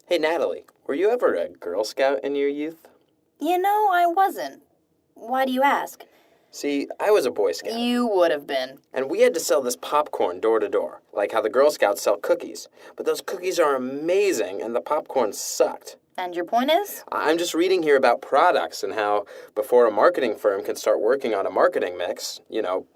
Hey, Natalie, were you ever a Girl Scout in your youth? You know, I wasn't. Why do you ask? See, I was a Boy Scout. You would have been. And we had to sell this popcorn door to door, like how the Girl Scouts sell cookies. But those cookies are amazing, and the popcorn sucked. And your point is? I'm just reading here about products and how before a marketing firm can start working on a marketing mix,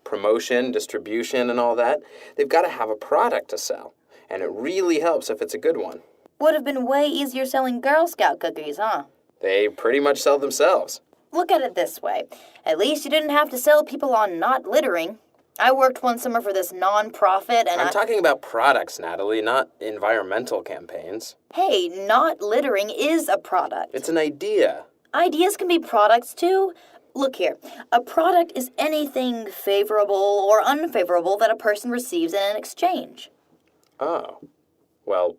promotion, distribution, and all that, they've got to have a product to sell. And it really helps if it's a good one. Would have been way easier selling Girl Scout cookies, huh? They pretty much sell themselves. Look at it this way. At least you didn't have to sell people on not littering. I worked one summer for this non-profit and I'm talking about products, Natalie, not environmental campaigns. Hey, not littering is a product. It's an idea. Ideas can be products too. Look here. A product is anything favorable or unfavorable that a person receives in an exchange. Oh. Well,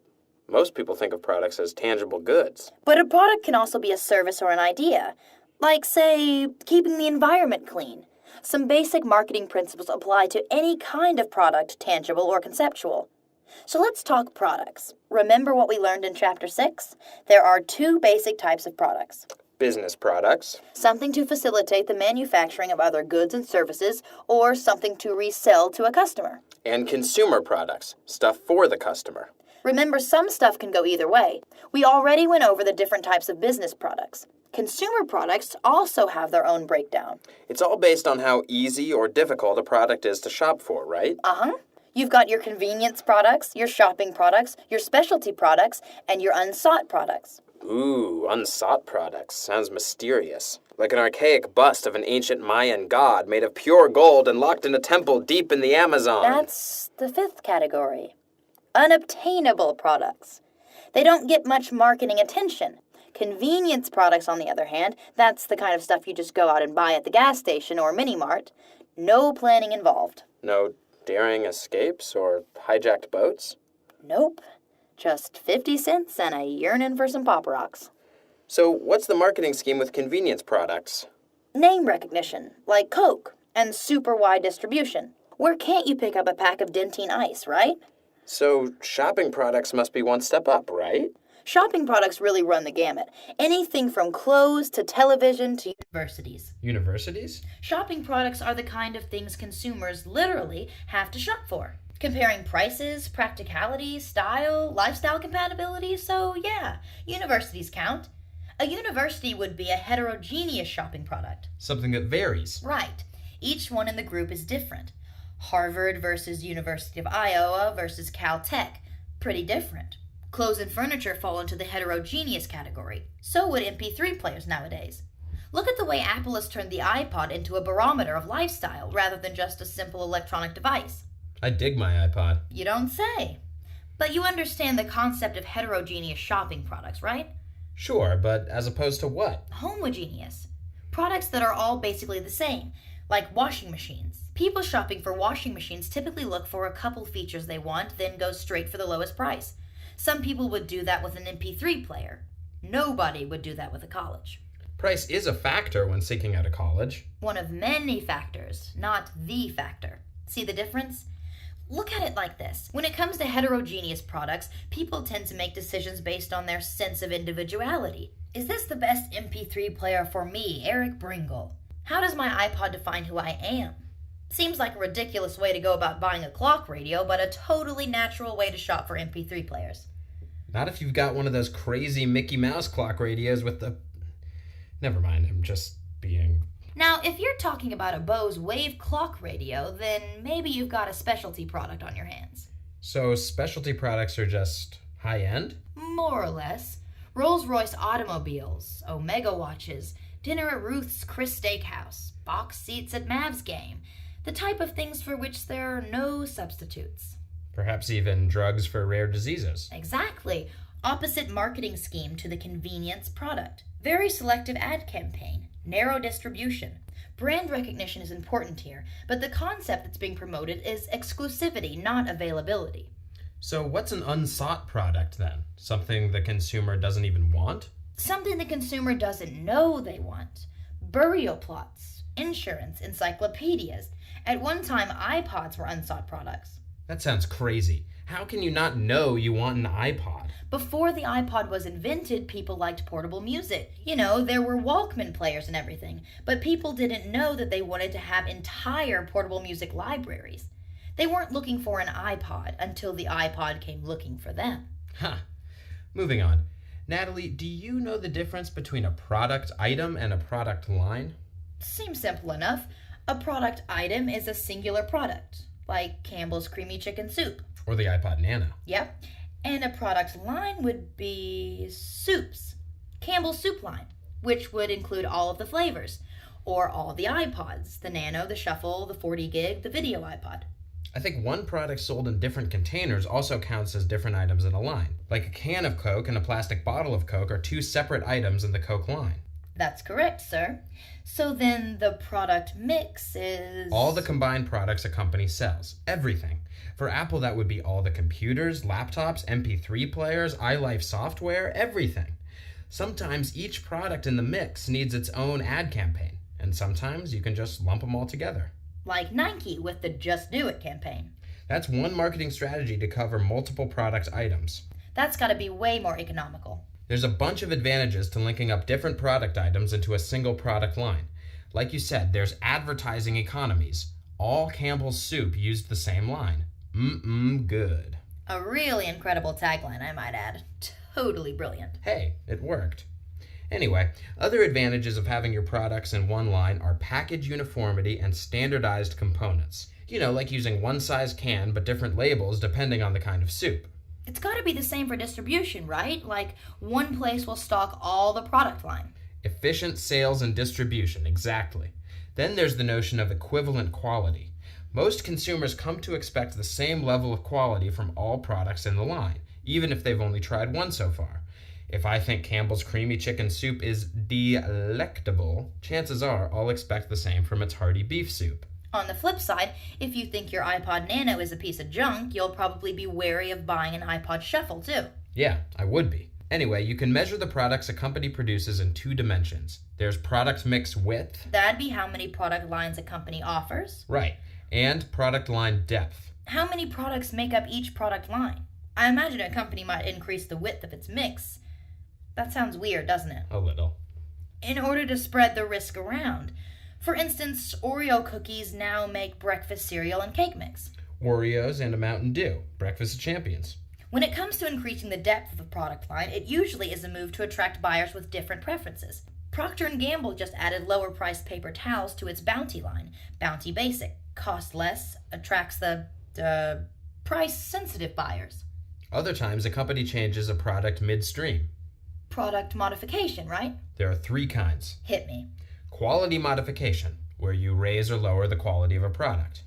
most people think of products as tangible goods. But a product can also be a service or an idea. Like, say, keeping the environment clean. Some basic marketing principles apply to any kind of product, tangible or conceptual. So let's talk products. Remember what we learned in Chapter 6? There are two basic types of products. Business products. Something to facilitate the manufacturing of other goods and services, or something to resell to a customer. And consumer products. Stuff for the customer. Remember, some stuff can go either way. We already went over the different types of business products. Consumer products also have their own breakdown. It's all based on how easy or difficult a product is to shop for, right? Uh-huh. You've got your convenience products, your shopping products, your specialty products, and your unsought products. Ooh, unsought products. Sounds mysterious. Like an archaic bust of an ancient Mayan god made of pure gold and locked in a temple deep in the Amazon. That's the fifth category. Unobtainable products. They don't get much marketing attention. Convenience products, on the other hand, that's the kind of stuff you just go out and buy at the gas station or mini-mart. No planning involved. No daring escapes or hijacked boats? Nope. Just 50 cents and a yearning for some Pop Rocks. So what's the marketing scheme with convenience products? Name recognition, like Coke, and super wide distribution. Where can't you pick up a pack of Dentine Ice, right? So shopping products must be one step up, right? Shopping products really run the gamut. Anything from clothes to television to universities. Universities? Shopping products are the kind of things consumers literally have to shop for. Comparing prices, practicality, style, lifestyle compatibility, so yeah, universities count. A university would be a heterogeneous shopping product. Something that varies. Right. Each one in the group is different. Harvard versus University of Iowa versus Caltech. Pretty different. Clothes and furniture fall into the heterogeneous category. So would MP3 players nowadays. Look at the way Apple has turned the iPod into a barometer of lifestyle rather than just a simple electronic device. I dig my iPod. You don't say. But you understand the concept of heterogeneous shopping products, right? Sure, but as opposed to what? Homogeneous. Products that are all basically the same, like washing machines. People shopping for washing machines typically look for a couple features they want, then go straight for the lowest price. Some people would do that with an MP3 player. Nobody would do that with a college. Price is a factor when seeking out a college. One of many factors, not the factor. See the difference? Look at it like this. When it comes to heterogeneous products, people tend to make decisions based on their sense of individuality. Is this the best MP3 player for me, Eric Bringle? How does my iPod define who I am? Seems like a ridiculous way to go about buying a clock radio, but a totally natural way to shop for MP3 players. Not if you've got one of those crazy Mickey Mouse clock radios with the... Never mind, I'm just being... Now, if you're talking about a Bose Wave clock radio, then maybe you've got a specialty product on your hands. So specialty products are just high-end? More or less. Rolls-Royce automobiles, Omega watches, dinner at Ruth's Chris Steakhouse, box seats at Mavs game. The type of things for which there are no substitutes. Perhaps even drugs for rare diseases. Exactly. Opposite marketing scheme to the convenience product. Very selective ad campaign. Narrow distribution. Brand recognition is important here, but the concept that's being promoted is exclusivity, not availability. So what's an unsought product then? Something the consumer doesn't even want? Something the consumer doesn't know they want. Burial plots, insurance, encyclopedias. At one time, iPods were unsought products. That sounds crazy. How can you not know you want an iPod? Before the iPod was invented, people liked portable music. You know, there were Walkman players and everything, but people didn't know that they wanted to have entire portable music libraries. They weren't looking for an iPod until the iPod came looking for them. Huh. Moving on. Natalie, do you know the difference between a product item and a product line? Seems simple enough. A product item is a singular product, like Campbell's Creamy Chicken Soup. Or the iPod Nano? Yep. And a product line would be soups. Campbell's Soup line, which would include all of the flavors, or all the iPods, the Nano, the Shuffle, the 40 gig, the video iPod. I think one product sold in different containers also counts as different items in a line. Like a can of Coke and a plastic bottle of Coke are two separate items in the Coke line. That's correct, sir. So then the product mix is... all the combined products a company sells. Everything. For Apple, that would be all the computers, laptops, MP3 players, iLife software, everything. Sometimes each product in the mix needs its own ad campaign, and sometimes you can just lump them all together. Like Nike with the Just Do It campaign. That's one marketing strategy to cover multiple product items. That's got to be way more economical. There's a bunch of advantages to linking up different product items into a single product line. Like you said, there's advertising economies. All Campbell's Soup used the same line. Good. A really incredible tagline, I might add. Totally brilliant. Hey, it worked. Anyway, other advantages of having your products in one line are package uniformity and standardized components. You know, like using one size can but different labels depending on the kind of soup. It's got to be the same for distribution, right? Like, one place will stock all the product line. Efficient sales and distribution, exactly. Then there's the notion of equivalent quality. Most consumers come to expect the same level of quality from all products in the line, even if they've only tried one so far. If I think Campbell's Creamy Chicken Soup is delectable, chances are I'll expect the same from its hearty beef soup. On the flip side, if you think your iPod Nano is a piece of junk, you'll probably be wary of buying an iPod Shuffle too. Yeah, I would be. Anyway, you can measure the products a company produces in two dimensions. There's product mix width. That'd be how many product lines a company offers. Right. And product line depth. How many products make up each product line? I imagine a company might increase the width of its mix. That sounds weird, doesn't it? A little. In order to spread the risk around. For instance, Oreo cookies now make breakfast cereal and cake mix. Oreos and a Mountain Dew, breakfast of champions. When it comes to increasing the depth of a product line, it usually is a move to attract buyers with different preferences. Procter & Gamble just added lower-priced paper towels to its Bounty line. Bounty Basic. Costs less, attracts the price-sensitive buyers. Other times, a company changes a product midstream. Product modification, right? There are three kinds. Hit me. Quality modification, where you raise or lower the quality of a product.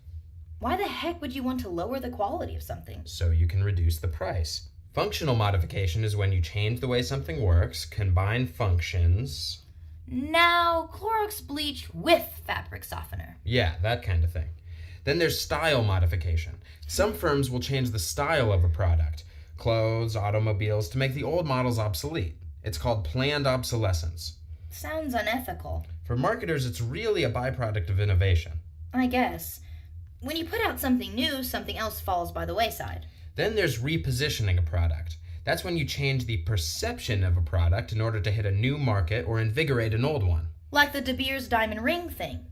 Why the heck would you want to lower the quality of something? So you can reduce the price. Functional modification is when you change the way something works, combine functions. Now, Clorox bleach with fabric softener. Yeah, that kind of thing. Then there's style modification. Some firms will change the style of a product, clothes, automobiles, to make the old models obsolete. It's called planned obsolescence. Sounds unethical. For marketers, it's really a byproduct of innovation. I guess. When you put out something new, something else falls by the wayside. Then there's repositioning a product. That's when you change the perception of a product in order to hit a new market or invigorate an old one. Like the De Beers diamond ring thing,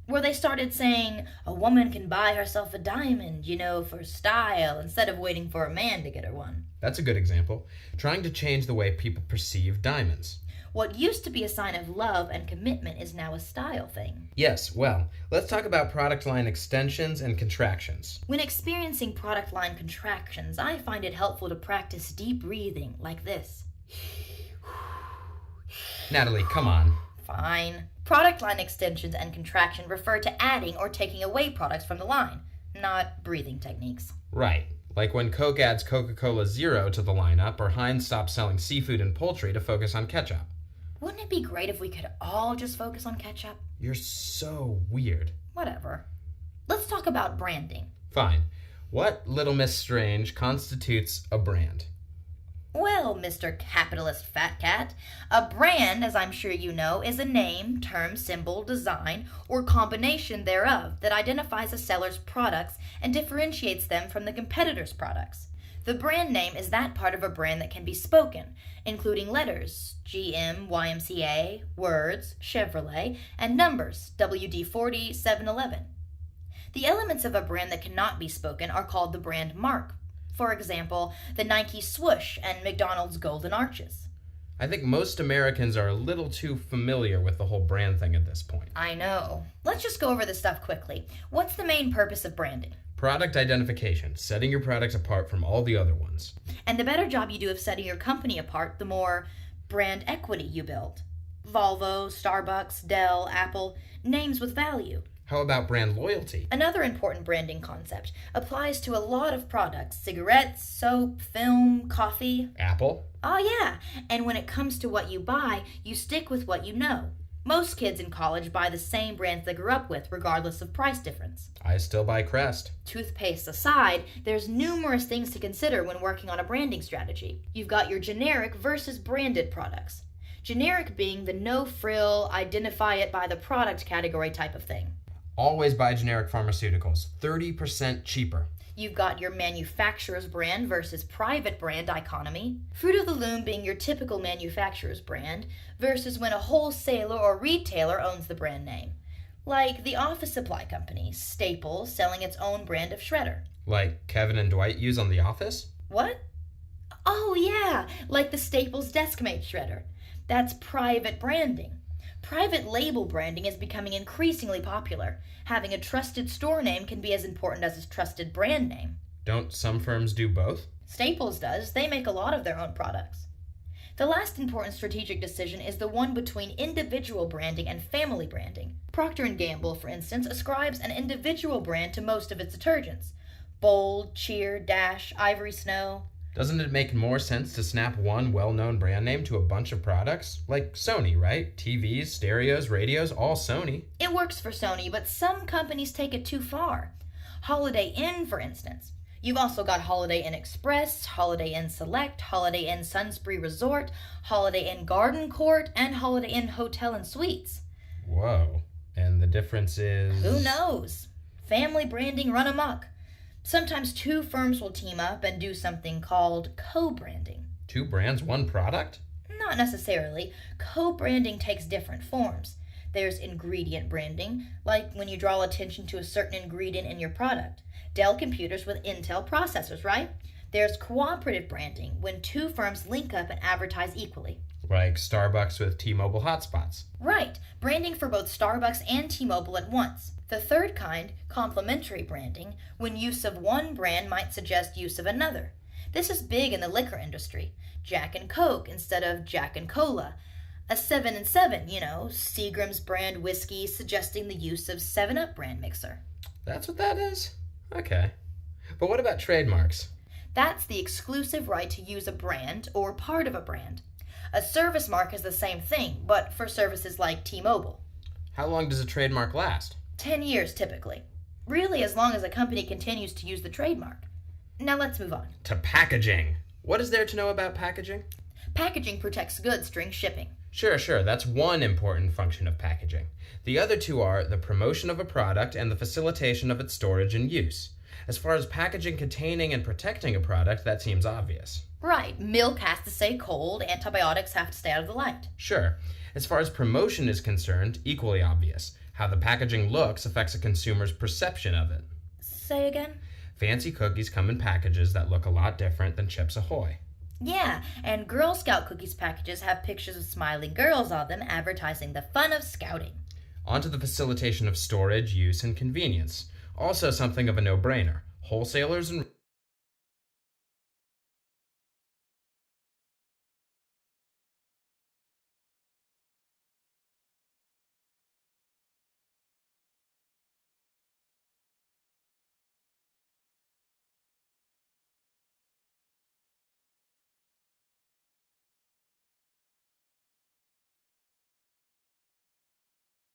where they started saying a woman can buy herself a diamond, for style, instead of waiting for a man to get her one. That's a good example. Trying to change the way people perceive diamonds. What used to be a sign of love and commitment is now a style thing. Yes, well, let's talk about product line extensions and contractions. When experiencing product line contractions, I find it helpful to practice deep breathing like this. Natalie, come on. Fine. Product line extensions and contraction refer to adding or taking away products from the line, not breathing techniques. Right. Like when Coke adds Coca-Cola Zero to the lineup, or Heinz stops selling seafood and poultry to focus on ketchup. Wouldn't it be great if we could all just focus on ketchup? You're so weird. Whatever. Let's talk about branding. Fine. What, Little Miss Strange, constitutes a brand? Well, Mr. Capitalist Fat Cat, a brand, as I'm sure you know, is a name, term, symbol, design, or combination thereof that identifies a seller's products and differentiates them from the competitor's products. The brand name is that part of a brand that can be spoken, including letters, GM, YMCA, words, Chevrolet, and numbers, WD-40, 7-Eleven. The elements of a brand that cannot be spoken are called the brand mark. For example, the Nike swoosh and McDonald's golden arches. I think most Americans are a little too familiar with the whole brand thing at this point. I know. Let's just go over this stuff quickly. What's the main purpose of branding? Product identification, setting your products apart from all the other ones. And the better job you do of setting your company apart, the more brand equity you build. Volvo, Starbucks, Dell, Apple, names with value. How about brand loyalty? Another important branding concept applies to a lot of products: cigarettes, soap, film, coffee. Apple? Oh yeah, and when it comes to what you buy, you stick with what you know. Most kids in college buy the same brands they grew up with, regardless of price difference. I still buy Crest. Toothpaste aside, there's numerous things to consider when working on a branding strategy. You've got your generic versus branded products. Generic being the no-frill, identify it by the product category type of thing. Always buy generic pharmaceuticals, 30% cheaper. You've got your manufacturer's brand versus private brand dichotomy. Fruit of the Loom being your typical manufacturer's brand versus when a wholesaler or retailer owns the brand name. Like the office supply company, Staples, selling its own brand of shredder. Like Kevin and Dwight use on The Office? What? Oh yeah, like the Staples Deskmate shredder. That's private branding. Private label branding is becoming increasingly popular. Having a trusted store name can be as important as a trusted brand name. Don't some firms do both? Staples does. They make a lot of their own products. The last important strategic decision is the one between individual branding and family branding. Procter & Gamble, for instance, ascribes an individual brand to most of its detergents. Bold, Cheer, Dash, Ivory Snow. Doesn't it make more sense to snap one well-known brand name to a bunch of products? Like Sony, right? TVs, stereos, radios, all Sony. It works for Sony, but some companies take it too far. Holiday Inn, for instance. You've also got Holiday Inn Express, Holiday Inn Select, Holiday Inn Sunspree Resort, Holiday Inn Garden Court, and Holiday Inn Hotel and Suites. Whoa. And the difference is... Who knows? Family branding run amok. Sometimes two firms will team up and do something called co-branding. Two brands, one product? Not necessarily. Co-branding takes different forms. There's ingredient branding, like when you draw attention to a certain ingredient in your product. Dell computers with Intel processors, right? There's cooperative branding, when two firms link up and advertise equally. Like Starbucks with T-Mobile hotspots. Right, branding for both Starbucks and T-Mobile at once. The third kind, complementary branding, when use of one brand might suggest use of another. This is big in the liquor industry. Jack and Coke instead of Jack and Cola. A 7 and 7, Seagram's brand whiskey suggesting the use of 7-Up brand mixer. That's what that is? Okay. But what about trademarks? That's the exclusive right to use a brand or part of a brand. A service mark is the same thing, but for services like T-Mobile. How long does a trademark last? 10 years, typically. Really, as long as a company continues to use the trademark. Now let's move on. To packaging. What is there to know about packaging? Packaging protects goods during shipping. Sure. That's one important function of packaging. The other two are the promotion of a product and the facilitation of its storage and use. As far as packaging containing and protecting a product, that seems obvious. Right. Milk has to stay cold. Antibiotics have to stay out of the light. Sure. As far as promotion is concerned, equally obvious. How the packaging looks affects a consumer's perception of it. Say again? Fancy cookies come in packages that look a lot different than Chips Ahoy. Yeah, and Girl Scout cookies packages have pictures of smiling girls on them advertising the fun of scouting. On to the facilitation of storage, use, and convenience. Also something of a no-brainer. Wholesalers and